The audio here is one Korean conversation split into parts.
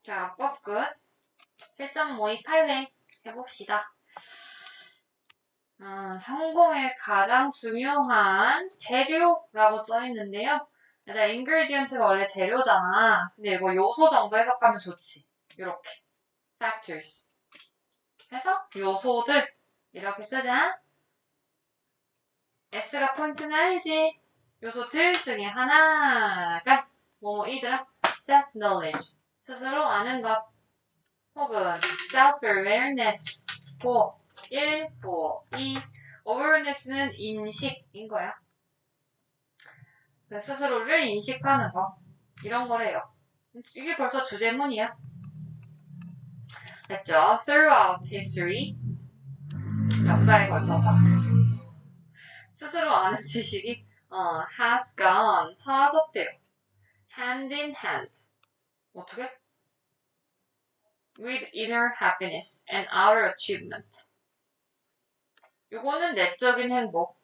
자, 악법 끝. 7.52 해봅시다. 성공의 가장 중요한 재료라고 써있는데요. 일단 ingredient가 원래 재료잖아. 근데 이거 요소 정도 해석하면 좋지. 이렇게 factors 해서 요소들 이렇게 쓰자. S가 포인트는 알지? 요소들 중에 하나가 뭐뭐이더라. self-knowledge 스스로 아는 것 혹은 self-awareness 보 1, 보 2 awareness는 인식인 거야. 스스로를 인식하는 거 이런 거래요. 이게 벌써 주제문이야. 됐죠? Throughout history 역사에 걸쳐서 스스로 아는 지식이 has gone 사라졌대요. hand in hand 어떻게? with inner happiness and outer achievement 요거는 내적인 행복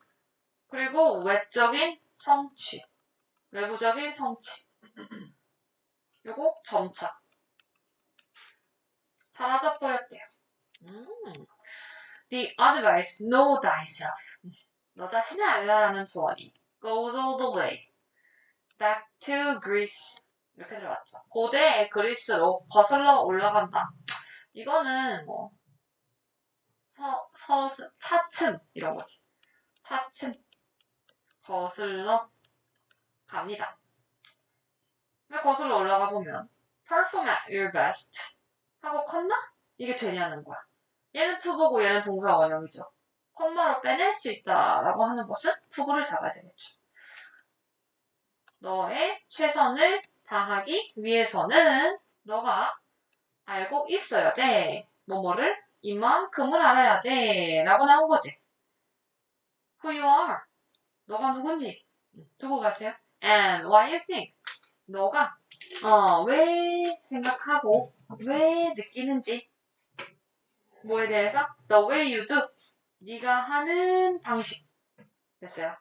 그리고 외적인 성취 외부적인 성취 요거 점차 사라져버렸대요. The advice, know thyself. 너 자신을 알라라는 조언이 goes all the way back to Greece. 이렇게 들어갔죠. 고대 그리스로 거슬러 올라간다. 이거는 뭐 차츰 이런 거지. 차츰 거슬러 갑니다. 근데 거슬러 올라가 보면 perform at your best 하고 컴마? 이게 되냐는 거야. 얘는 투부고 얘는 동사 원형이죠. 콤마로 빼낼 수 있다라고 하는 것은 투부를 잡아야 되겠죠. 너의 최선을 다하기 위해서는 너가 알고 있어야 돼. 뭐뭐를 이만큼을 알아야 돼. 라고 나온 거지. Who you are. 너가 누군지 두고 가세요. And why you think. 너가 왜 생각하고 왜 느끼는지 뭐에 대해서 the way you do. 네가 하는 방식. 됐어요.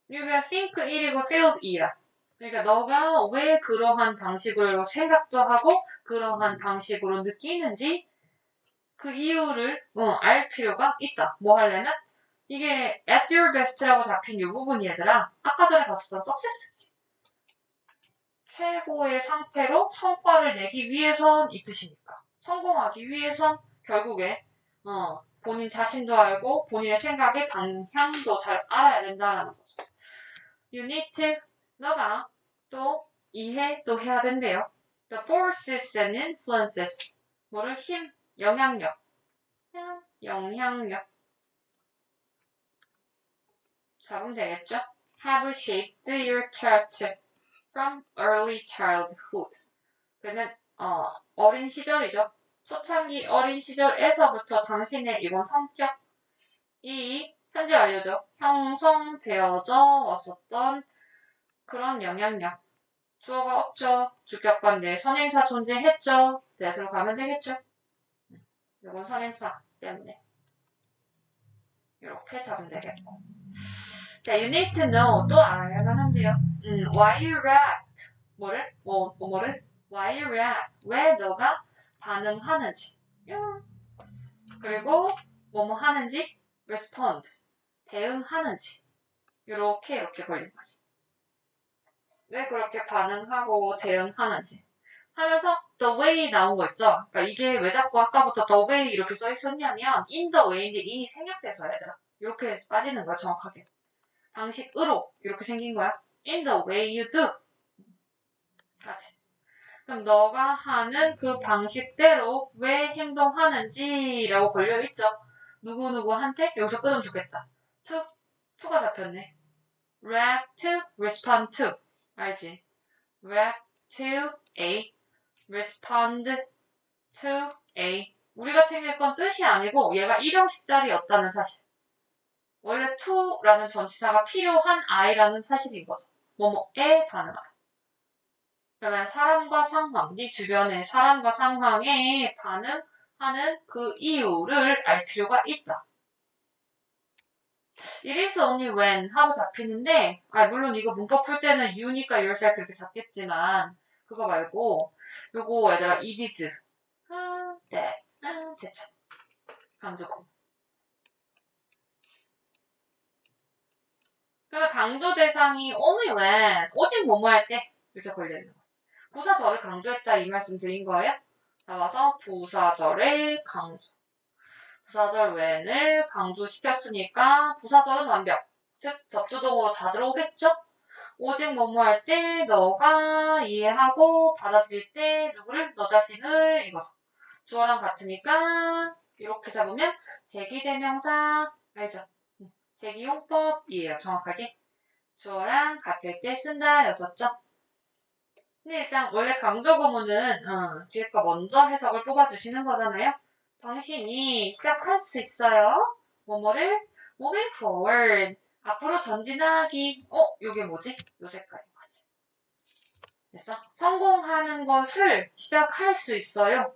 you가 think 1이고 feel 2야. 그러니까 너가 왜 그러한 방식으로 생각도 하고 그러한 방식으로 느끼는지 그 이유를 알 필요가 있다. 뭐 하려면 이게 at your best라고 잡힌 이 부분이 얘들아 아까 전에 봤었던 success지. 최고의 상태로 성과를 내기 위해선 이 뜻이니까. 성공하기 위해선 결국에 본인 자신도 알고 본인의 생각의 방향도 잘 알아야 된다는 거죠. You need to 너가 또 이해도 해야 된대요. The forces and influences 뭐를 힘, 영향력 잡으면 되겠죠? Have shaped your character from early childhood. 그는 어린 시절이죠. 초창기 어린 시절에서부터 당신의 이번 성격이 현재 완료죠. 형성되어져 왔었던 그런 영향력. 주어가 없죠. 주격관대 선행사 존재했죠. 대수로 가면 되겠죠. 이건 선행사 때문에 이렇게 잡으면 되겠고. 자, you need to know 또 알아야만 한데요. why you react 뭐를? 뭐를? why you react 왜 너가 반응하는지 그리고 뭐뭐 하는지 respond 대응하는지 이렇게 걸린 거지. 왜 그렇게 반응하고 대응하는지 하면서 the way 나온 거 있죠. 그러니까 이게 왜 자꾸 아까부터 the way 이렇게 써 있었냐면 in the way인데 in이 생략돼서 얘들아 이렇게 빠지는 거야 정확하게. 방식으로 이렇게 생긴 거야. in the way you do. 다시. 그럼 너가 하는 그 방식대로 왜 행동하는지라고 걸려있죠. 누구누구한테 여기서 끊으면 좋겠다. to가 잡혔네. react to, respond to. 알지? react to A, respond to A. 우리가 챙길 건 뜻이 아니고 얘가 일형식자리였다는 사실. 원래 to라는 전치사가 필요한 I라는 사실인 거죠. 뭐뭐에 반응하다. 그러면 사람과 상황, 네 주변의 사람과 상황에 반응하는 그 이유를 알 필요가 있다. It is only when 하고 잡히는데 물론 이거 문법 풀 때는 you니까 yourself 이렇게 잡겠지만 그거 말고 요거 얘들아 it is that 됐죠. 강조구. 그러면 강조 대상이 only when 오직 뭐뭐 할 때 이렇게 걸려있는 거죠. 부사절을 강조했다 이 말씀 드린 거예요. 자, 와서 부사절의 강조. 부사절 when을 강조시켰으니까 부사절은 완벽. 즉 접주동으로 다 들어오겠죠? 오직 뭐뭐 할 때 너가 이해하고 받아들일 때 누구를? 너 자신을 이거 주어랑 같으니까 이렇게 잡으면 제기대명사 알죠? 제기용법이에요. 정확하게 주어랑 같을 때 쓴다 였었죠? 근데 일단 원래 강조구문은 뒤에 거 먼저 해석을 뽑아주시는 거잖아요. 당신이 시작할 수 있어요. 뭐뭐를 moving forward 앞으로 전진하기. 요게 뭐지? 요 색깔인 거지. 됐어? 성공하는 것을 시작할 수 있어요.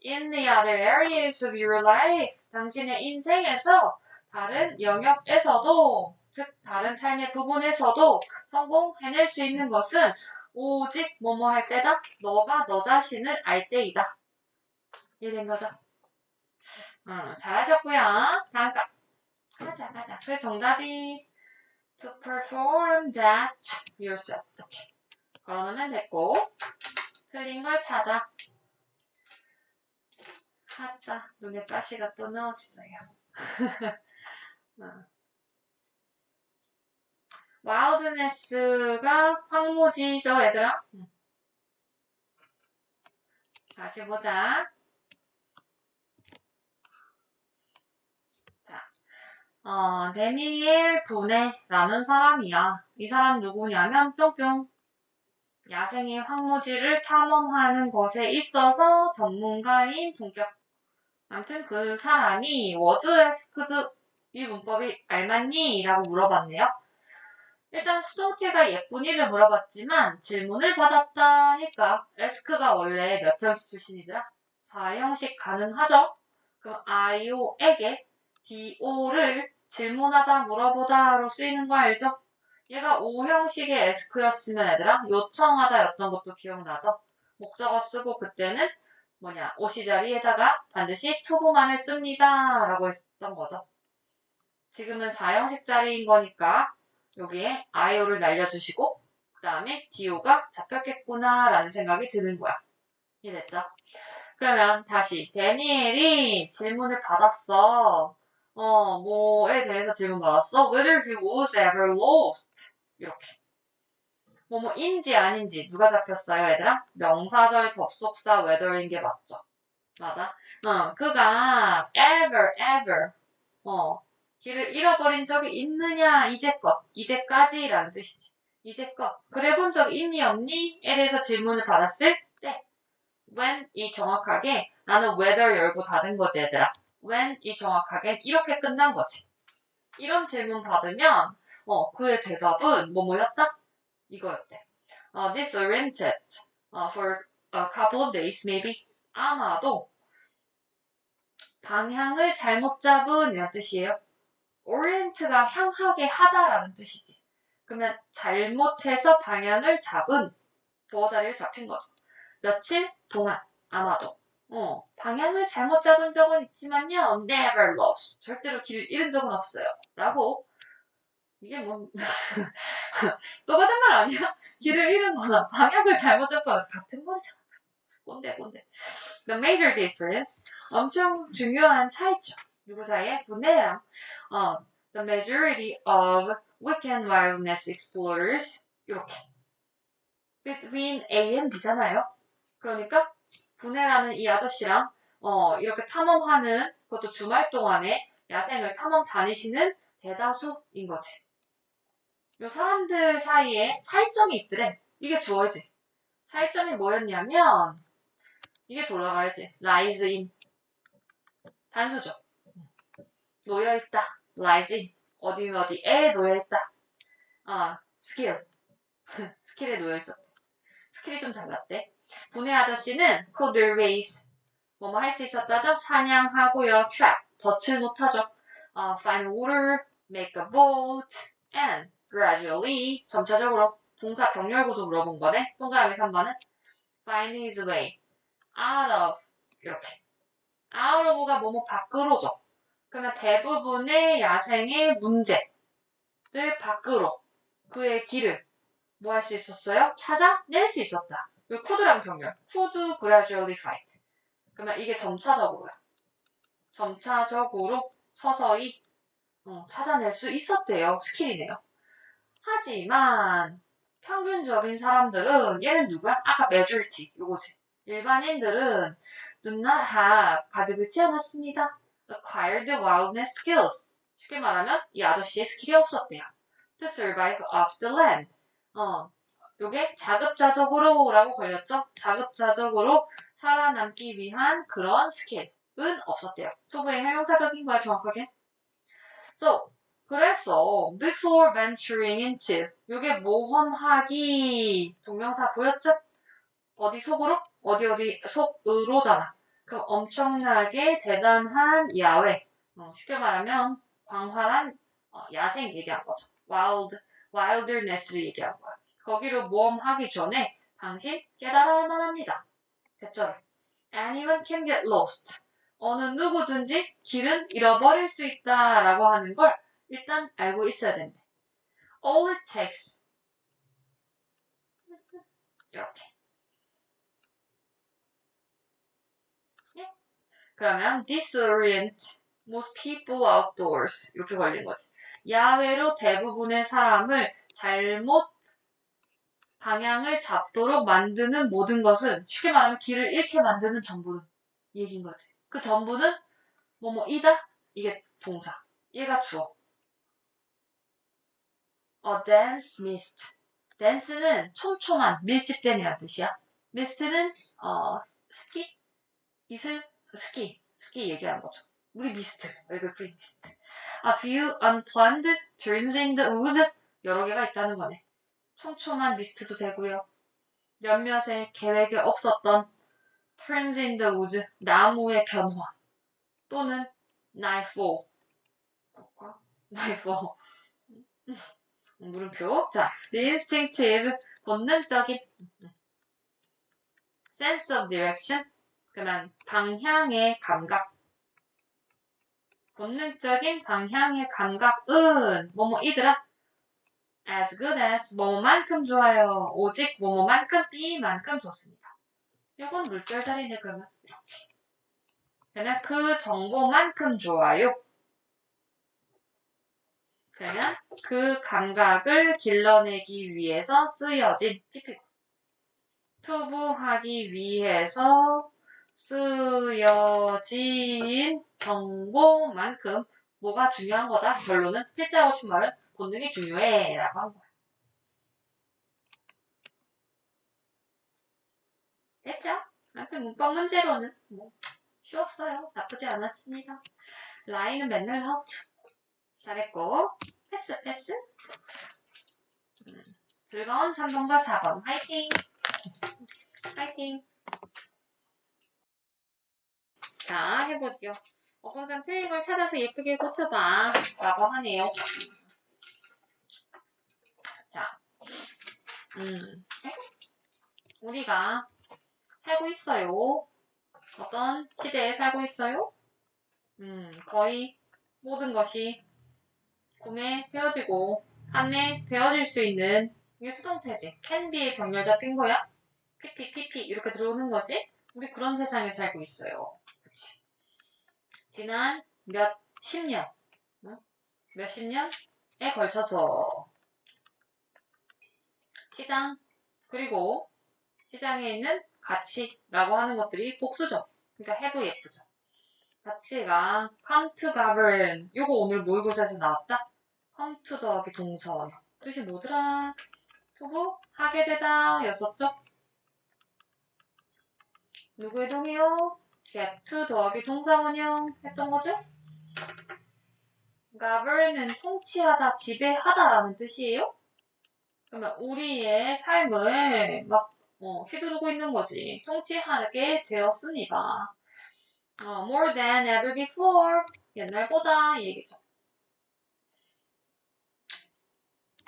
In the other areas of your life 당신의 인생에서 다른 영역에서도 즉 다른 삶의 부분에서도 성공해낼 수 있는 것은 오직 뭐뭐 할 때다. 너가 너 자신을 알 때이다. 이해된 거죠? 잘하셨고요. 다음 거 가자. 그 정답이 to perform that yourself. 이렇게 걸어놓으면 됐고 틀린 걸 찾아. 아따 눈에 가시가 또 나왔어요. wildness가 황무지죠 얘들아? 다시 보자. 자, 데니엘 분해라는 사람이야. 이 사람 누구냐면 뿅뿅. 야생의 황무지를 탐험하는 것에 있어서 전문가인 동격. 아무튼 그 사람이 was asked 이 문법이 알맞니? 라고 물어봤네요. 일단 수동태가 예쁜이를 물어봤지만 질문을 받았다니까 ask가 원래 몇 형식 출신이더라? 4형식 가능하죠? 그럼 IO에게 DO를 질문하다 물어보다로 쓰이는 거 알죠? 얘가 5형식의 ask였으면 얘들아 요청하다 였던 것도 기억나죠? 목적어 쓰고 그때는 오시 자리에다가 반드시 투구만을 씁니다 라고 했던 거죠. 지금은 4형식 자리인 거니까 여기에 IO를 날려주시고 그 다음에 DO가 잡혔겠구나 라는 생각이 드는 거야. 이해됐죠? 그러면 다시 데니엘이 질문을 받았어. 뭐에 대해서 질문 받았어? Whether he was ever lost. 이렇게. 뭐뭐인지 아닌지 누가 잡혔어요 얘들아? 명사절 접속사 whether인 게 맞죠? 맞아? 그가 ever 길을 잃어버린 적이 있느냐 이제껏 이제까지라는 뜻이지. 이제껏 그래 본 적이 있니 없니? 에 대해서 질문을 받았을 때 when이 정확하게 나는 whether 열고 닫은 거지 얘들아. when이 정확하게 이렇게 끝난 거지. 이런 질문 받으면 그의 대답은 뭐였다? 이거였대. Disoriented for a couple of days maybe. 아마도 방향을 잘못 잡은 이란 뜻이에요. orient가 향하게 하다라는 뜻이지. 그러면 잘못해서 방향을 잡은 보어자리를 잡힌 거죠. 며칠 동안 아마도 방향을 잘못 잡은 적은 있지만요. never lost. 절대로 길을 잃은 적은 없어요. 라고 이게 똑같은 말 아니야? 길을 잃은 거나 방향을 잘못 잡은 거나 같은 거잖아. 뭔데. The major difference. 엄청 중요한 차이점. 누구 사이에? 분해랑 the majority of weekend wilderness explorers 이렇게 between A and B잖아요. 그러니까 분해라는 이 아저씨랑 이렇게 탐험하는 그것도 주말 동안에 야생을 탐험 다니시는 대다수인 거지. 이 사람들 사이에 차이점이 있더래. 이게 주어지. 차이점이 뭐였냐면 이게 돌아가야지. lies in. 단수죠. 놓여있다. lies in. 어디에 놓여있다. 스킬. 스킬에 놓여있었대. 스킬이 좀 달랐대. 분해 아저씨는 could race. 뭐뭐 할 수 있었다죠? 사냥하고요. trap. 덫을 놓다죠. find water, make a boat, and gradually 점차적으로 동사 병렬 구조 물어본 거네. 동그라미 3번은 find his way out of 이렇게 out of가 뭐뭐 밖으로죠. 그러면 대부분의 야생의 문제들 밖으로 그의 길을 뭐 할 수 있었어요? 찾아낼 수 있었다. 이 could랑 병렬. could gradually find. 그러면 이게 점차적으로야. 점차적으로 서서히 찾아낼 수 있었대요. 스킬이네요. 하지만 평균적인 사람들은 얘는 누구야? 아까 majority 요거지. 일반인들은 do not have 가지고 있지 않았습니다. acquired wildness skills. 쉽게 말하면 이 아저씨의 스킬이 없었대요. to survive off the land. 요게 자급자족으로라고 걸렸죠? 자급자족으로 살아남기 위한 그런 스킬은 없었대요. 초보의 형용사적인 거야 정확하게. So 그래서 before venturing into 요게 모험하기 동명사 보였죠? 어디 속으로? 어디 속으로잖아. 그럼 엄청나게 대단한 야외 쉽게 말하면 광활한 야생 얘기한 거죠. wilderness를 얘기한 거야. 거기로 모험하기 전에 당신 깨달아야만 합니다. 됐죠? Anyone can get lost. 어느 누구든지 길은 잃어버릴 수 있다라고 하는 걸 일단 알고 있어야 된대. All it takes. 이렇게. 네? 그러면 disorient most people outdoors. 이렇게 걸린 거지. 야외로 대부분의 사람을 잘못 방향을 잡도록 만드는 모든 것은 쉽게 말하면 길을 잃게 만드는 전부는 얘기인 거지. 그 전부는 뭐뭐이다? 이게 동사. 얘가 주어. dense mist. dense는 촘촘한, 밀집된이라는 뜻이야. mist는 습기? 이슬? 습기 얘기하는 거죠. 우리 미스트. 이거 프리 미스트. A few unplanned turns in the woods. 여러 개가 있다는 거네. 촘촘한 미스트도 되고요. 몇몇의 계획에 없었던 turns in the woods. 나무의 변화. 또는 nightfall. 볼까? nightfall. 물음표. 자, the instinctive, 본능적인 sense of direction, 그다음 방향의 감각. 본능적인 방향의 감각은 뭐뭐이더라. as good as 뭐뭐만큼 좋아요. 오직 뭐뭐만큼 B만큼 좋습니다. 이건 물결 자리네 그러면 이렇게. 그러면 그 정보만큼 좋아요. 그러면 그 감각을 길러내기 위해서 쓰여진 PP고. 투부하기 위해서 쓰여진 정보만큼 뭐가 중요한 거다? 결론은 필자 하고 싶은 말은 본능이 중요해 라고 한 거야. 됐죠? 아무튼 문법 문제로는 뭐 쉬웠어요. 나쁘지 않았습니다. 라인은 맨날 나오죠. 잘했고 패스. 즐거운 3번과 4번 화이팅! 자, 해보지요. 어pon상 틀린 걸 찾아서 예쁘게 고쳐봐 라고 하네요. 자, 우리가 살고 있어요. 어떤 시대에 살고 있어요? 거의 모든 것이 구매되어지고 판매되어질 수 있는 이게 수동태지. can be의 병렬 잡힌 거야. pp 이렇게 들어오는 거지. 우리 그런 세상에 살고 있어요. 그치? 지난 몇십 년에 걸쳐서 시장 그리고 시장에 있는 가치라고 하는 것들이 복수죠. 그러니까 have 예쁘죠. 가치가 come to govern. 요거 오늘 모의고사에서 나왔다. come to 더하기 동사원형. 뜻이 뭐더라? 투부 하게 되다 였었죠? 누구의 동이요? get to 더하기 동사원형 했던 거죠? govern은 통치하다, 지배하다라는 뜻이에요? 그러면 우리의 삶을 막 휘두르고 있는 거지. 통치하게 되었습니다. more than ever before. 옛날보다 이 얘기죠.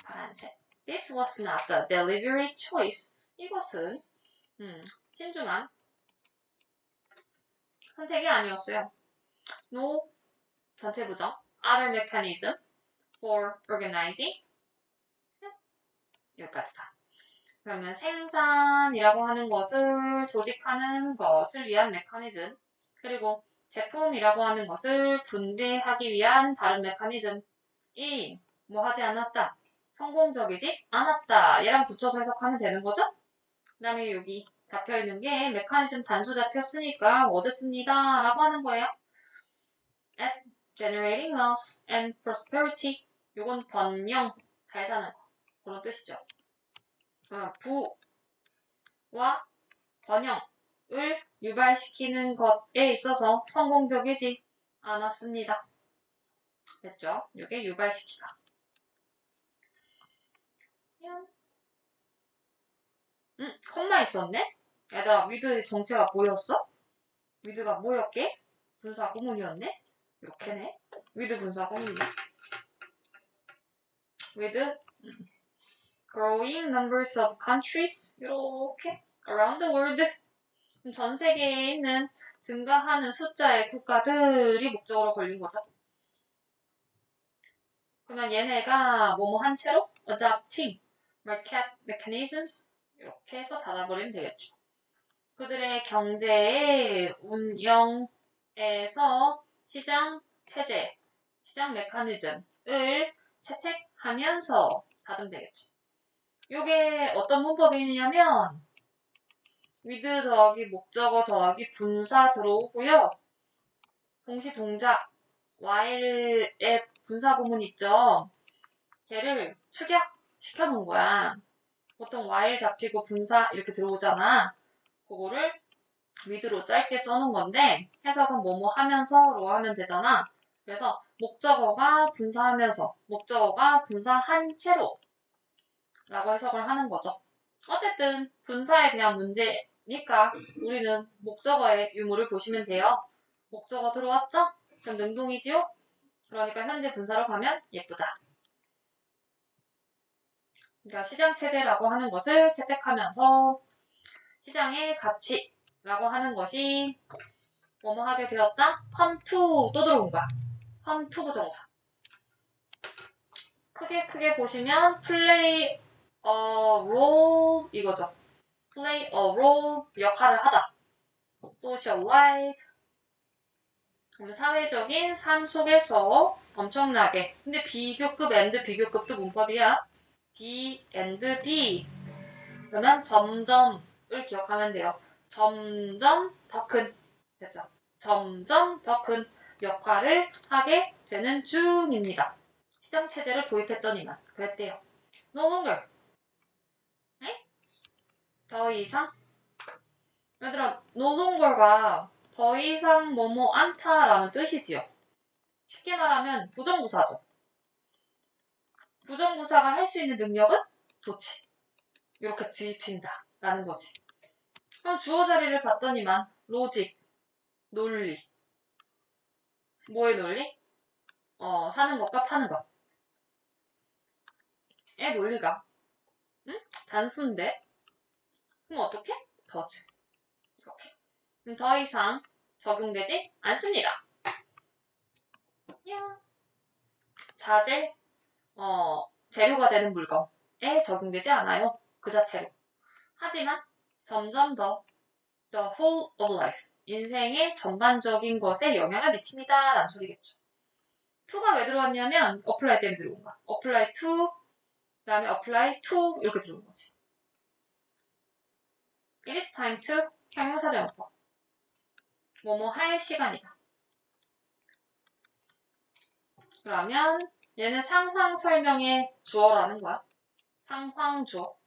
파란색. This was not the delivery choice. 이것은 신중한 선택이 아니었어요. No, 전체 부정. Other mechanism for organizing. 여기까지다. 그러면 생산이라고 하는 것을 조직하는 것을 위한 메커니즘, 그리고 제품이라고 하는 것을 분배하기 위한 다른 메커니즘이 뭐 하지 않았다. 성공적이지 않았다. 얘랑 붙여서 해석하면 되는 거죠? 그 다음에 여기 잡혀있는 게 메커니즘 단수 잡혔으니까 어쨌습니다 라고 하는 거예요. At generating wealth and prosperity. 요건 번영, 잘 사는 거. 그런 뜻이죠. 부와 번영을 유발시키는 것에 있어서 성공적이지 않았습니다. 됐죠? 이게 유발시키다. 컴마 있었네? 얘들아, 위드 정체가 뭐였어? 위드가 뭐였게? 분사 구문이었네? 이렇게네? 위드 분사 구문이네. with growing numbers of countries 이렇게 around the world 전 세계에 있는 증가하는 숫자의 국가들이 목적으로 걸린 거죠. 그러면 얘네가 뭐뭐 한 채로 adapting market mechanisms 이렇게 해서 닫아버리면 되겠죠. 그들의 경제의 운영에서 시장 체제, 시장 메커니즘을 채택하면서 닫으면 되겠죠. 이게 어떤 문법이냐면 with 더하기 목적어 더하기 분사 들어오고요. 동시 동작 while의 분사 구문 있죠. 걔를 축약시켜 놓은 거야. 보통 while 잡히고 분사 이렇게 들어오잖아. 그거를 with로 짧게 써놓은 건데 해석은 뭐뭐 하면서로 하면 되잖아. 그래서 목적어가 분사하면서 목적어가 분사한 채로 라고 해석을 하는 거죠. 어쨌든 분사에 그냥 문제니까 우리는 목적어의 유무를 보시면 돼요. 목적어 들어왔죠? 그럼 능동이지요? 그러니까 현재 분사로 가면 예쁘다. 그러니까 시장 체제라고 하는 것을 채택하면서 시장의 가치라고 하는 것이 뭐뭐 하게 되었다? come to 또 들어온 거야. come to 부정사. 크게 보시면 play a role 이거죠. play a role 역할을 하다. social life 사회적인 삶 속에서 엄청나게 근데 비교급 and 비교급도 문법이야. B and B 그러면 점점을 기억하면 돼요. 점점 더 큰 됐죠? 점점 더 큰 역할을 하게 되는 중입니다. 시장 체제를 도입했더니만 그랬대요. No longer 네? 더 이상 얘들아 no longer가 더 이상 뭐뭐 않다라는 뜻이지요. 쉽게 말하면 부정부사죠. 부정부사가 할 수 있는 능력은 도치. 이렇게 뒤집힌다. 라는 거지. 그럼 주어 자리를 봤더니만 로직, 논리. 뭐의 논리? 사는 것과 파는 것. 의 논리가. 응? 단순데? 그럼 어떻게? 더즈. 이렇게. 그럼 더 이상 적용되지 않습니다. 야. 자재, 재료가 되는 물건에 적용되지 않아요. 그 자체로. 하지만 점점 더 the whole of life 인생의 전반적인 것에 영향을 미칩니다. 라는 소리겠죠. to가 왜 들어왔냐면 apply 때문에 들어온 거야. apply to 그 다음에 apply to 이렇게 들어온 거지. It is time to 형용사정법 뭐뭐 할 시간이다. 그러면 얘는 상황 설명의 주어라는 거야. 상황 주어.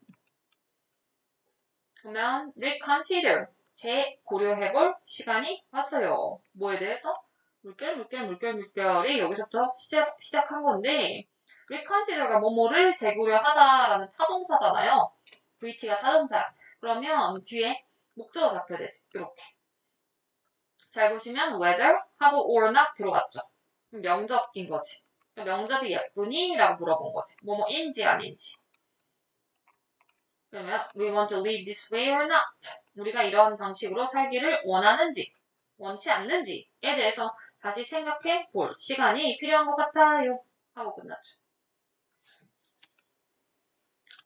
그러면 reconsider 재고려해볼 시간이 왔어요. 뭐에 대해서? 물결이 여기서부터 시작한 건데 reconsider가 뭐뭐를 재고려하다라는 타동사잖아요. VT가 타동사야. 그러면 뒤에 목적어 잡혀야 되지. 이렇게. 잘 보시면 whether 하고 or not 들어갔죠. 명접인 거지. 명접이 예쁘니? 라고 물어본 거지. 뭐뭐인지 아닌지. 그러면 we want to live this way or not? 우리가 이런 방식으로 살기를 원하는지 원치 않는지에 대해서 다시 생각해 볼 시간이 필요한 것 같아요. 하고 끝났죠.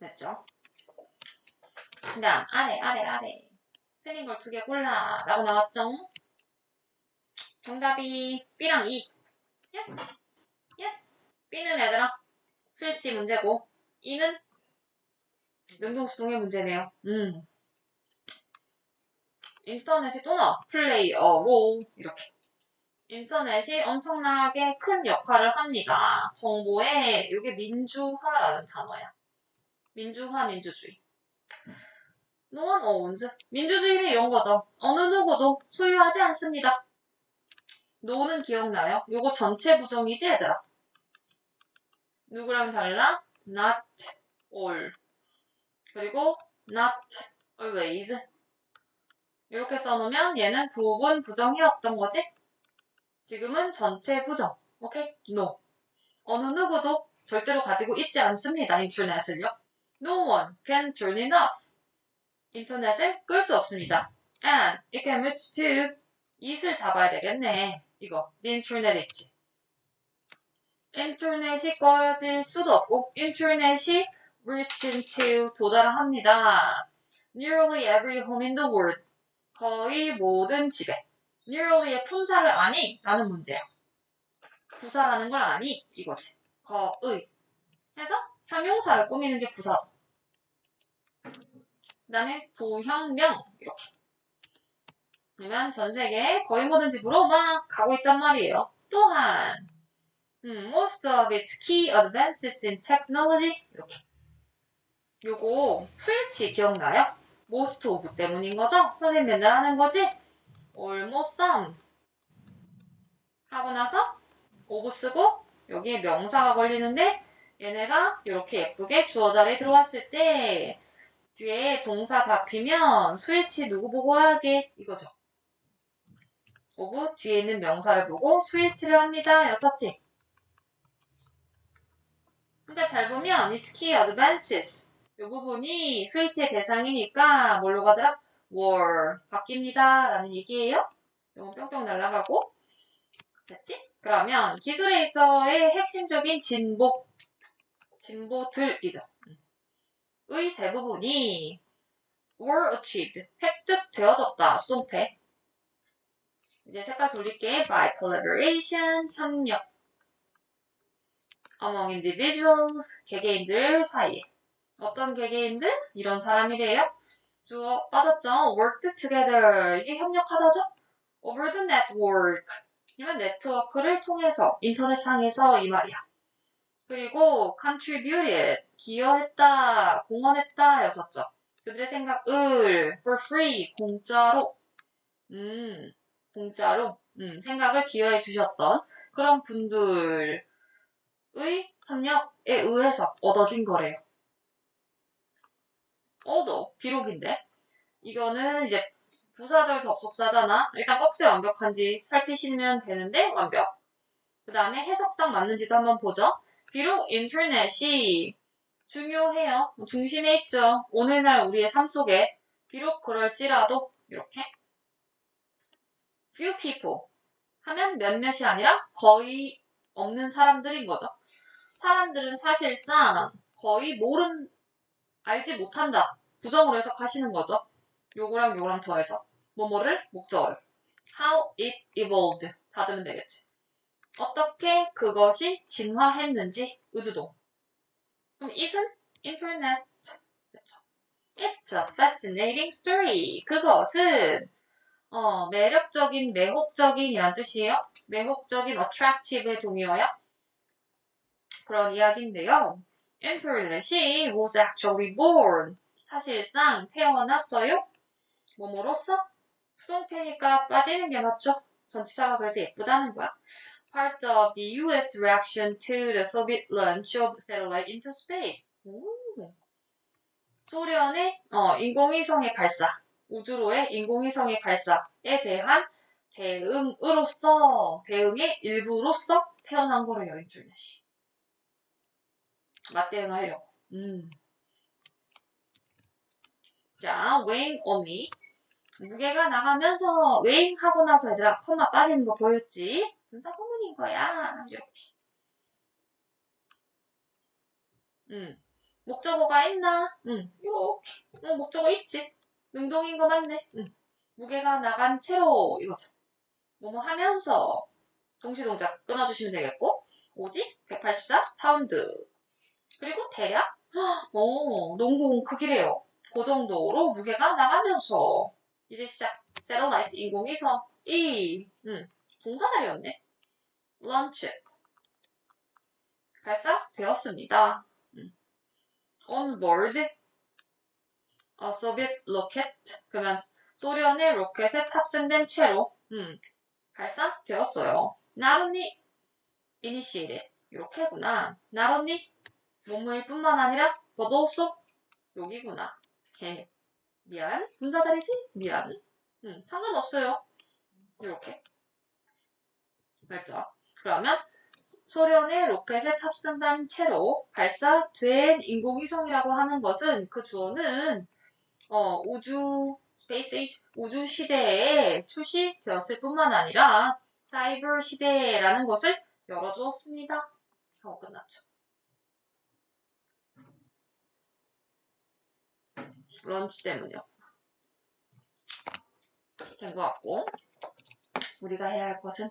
됐죠? 그 다음 아래 틀린 걸 2개 골라 라고 나왔죠? 정답이 B랑 E. 예? 예? B는 얘들아 스위치 문제고 E는 능동수동의 문제네요. 인터넷이 또 나와. 플레이 롤 이렇게. 인터넷이 엄청나게 큰 역할을 합니다. 정보에 이게 민주화라는 단어야. 민주화, 민주주의. No one owns. 민주주의는 이런 거죠. 어느 누구도 소유하지 않습니다. no는 기억나요? 요거 전체 부정이지 얘들아. 누구랑 달라? not all. 그리고 not always. 이렇게 써놓으면 얘는 부분 부정이었던 거지? 지금은 전체 부정. 오케이? No. 어느 누구도 절대로 가지고 있지 않습니다. 인터넷을요. No one can turn it off. 인터넷을 끌 수 없습니다. And it can reach to it을 잡아야 되겠네. 이거. The internet 있지. 인터넷이 꺼질 수도 없고 인터넷이 reach into 도달합니다. Nearly every home in the world. 거의 모든 집에. nearly의 품사를 아니? 라는 문제야. 부사라는 걸 아니? 이거지. 거의. 해서 형용사를 꾸미는 게 부사죠. 그 다음에 부형명 이렇게. 그러면 전 세계 거의 모든 집으로 막 가고 있단 말이에요. 또한 most of its key advances in technology 이렇게. 요거 스위치 기억나요? most of 때문인 거죠? 선생님 맨날 하는 거지? almost some 하고 나서 of 쓰고 여기에 명사가 걸리는데 얘네가 이렇게 예쁘게 주어 자리에 들어왔을 때 뒤에 동사 잡히면 스위치 누구 보고 하게 이거죠. of 뒤에 있는 명사를 보고 스위치를 합니다. 였었지. 그러니까 잘 보면 its key advances 이 부분이 스위치의 대상이니까 뭘로 가더라? were 바뀝니다. 라는 얘기예요. 이건 뿅뿅 날아가고 됐지? 그러면 기술에 있어의 핵심적인 진보들이죠. 의 대부분이 were achieved, 획득되어졌다. 수동태. 이제 색깔 돌릴게. by collaboration, 협력. among individuals, 개개인들 사이에. 어떤 개개인들? 이런 사람이래요. 주어 빠졌죠? worked together. 이게 협력하다죠? over the network. 이면 네트워크를 통해서, 인터넷상에서 이 말이야. 그리고 contributed, 기여했다, 공헌했다 였었죠. 그들의 생각을 for free, 공짜로 공짜로 생각을 기여해 주셨던 그런 분들의 협력에 의해서 얻어진 거래요. 비록인데 이거는 이제 부사절 접속사잖아. 일단 꺽쇠 완벽한지 살피시면 되는데 완벽. 그 다음에 해석상 맞는지도 한번 보죠. 비록 인터넷이 중요해요. 중심에 있죠. 오늘날 우리의 삶 속에 비록 그럴지라도 이렇게 few people 하면 몇몇이 아니라 거의 없는 사람들인 거죠. 사람들은 사실상 거의 알지 못한다. 부정으로 해석하시는 거죠. 요거랑 요거랑 더해서 뭐뭐를 목적어를 how it evolved 닫으면 되겠지. 어떻게 그것이 진화했는지 의주동. 그럼 it은 internet. 그렇죠. It's a fascinating story. 그것은 매력적인, 매혹적인이란 뜻이에요. 매혹적인, attractive의 동의어야. 그런 이야기인데요. internet이 was actually born. 사실상 태어났어요. 뭐뭐로써? 수동태니까 빠지는 게 맞죠? 전치사가 그래서 예쁘다는 거야. Part of the US reaction to the Soviet launch of satellite into space. 소련의 인공위성의 발사, 우주로의 인공위성의 발사에 대한 대응의 일부로서 태어난 거래요, 인터넷이. 맞대응하려고. 자, weighing only. 무게가 나가면서 weighing 하고 나서 얘들아 콤마 빠지는 거 보였지? 분사 구문인 거야. 이렇게. 목적어가 있나? 이렇게. 목적어 있지. 능동인 거 맞네. 무게가 나간 채로 이거죠. 뭐뭐 하면서 동시동작 끊어주시면 되겠고 오지? 184 파운드. 그리고 대략 농구공 크기래요. 그 정도로 무게가 나가면서 이제 시작. 세러나이트 인공위성 동사 자리였네. 런치 발사되었습니다. On board a Soviet rocket. 그러면 소련의 로켓에 탑승된 채로 발사되었어요. Not only initiated. 이렇게구나. Not only 뭐뭐일 뿐만 아니라 but also 여기구나. 미안. 분사 자리지? 미안. 상관없어요. 이렇게. 알죠? 그러면 소련의 로켓에 탑승한 채로 발사된 인공위성이라고 하는 것은 그 주어는 우주 시대에 출시되었을 뿐만 아니라 사이버 시대라는 것을 열어주었습니다. 하고 끝났죠. 런치 때문이요. 된 것 같고 우리가 해야 할 것은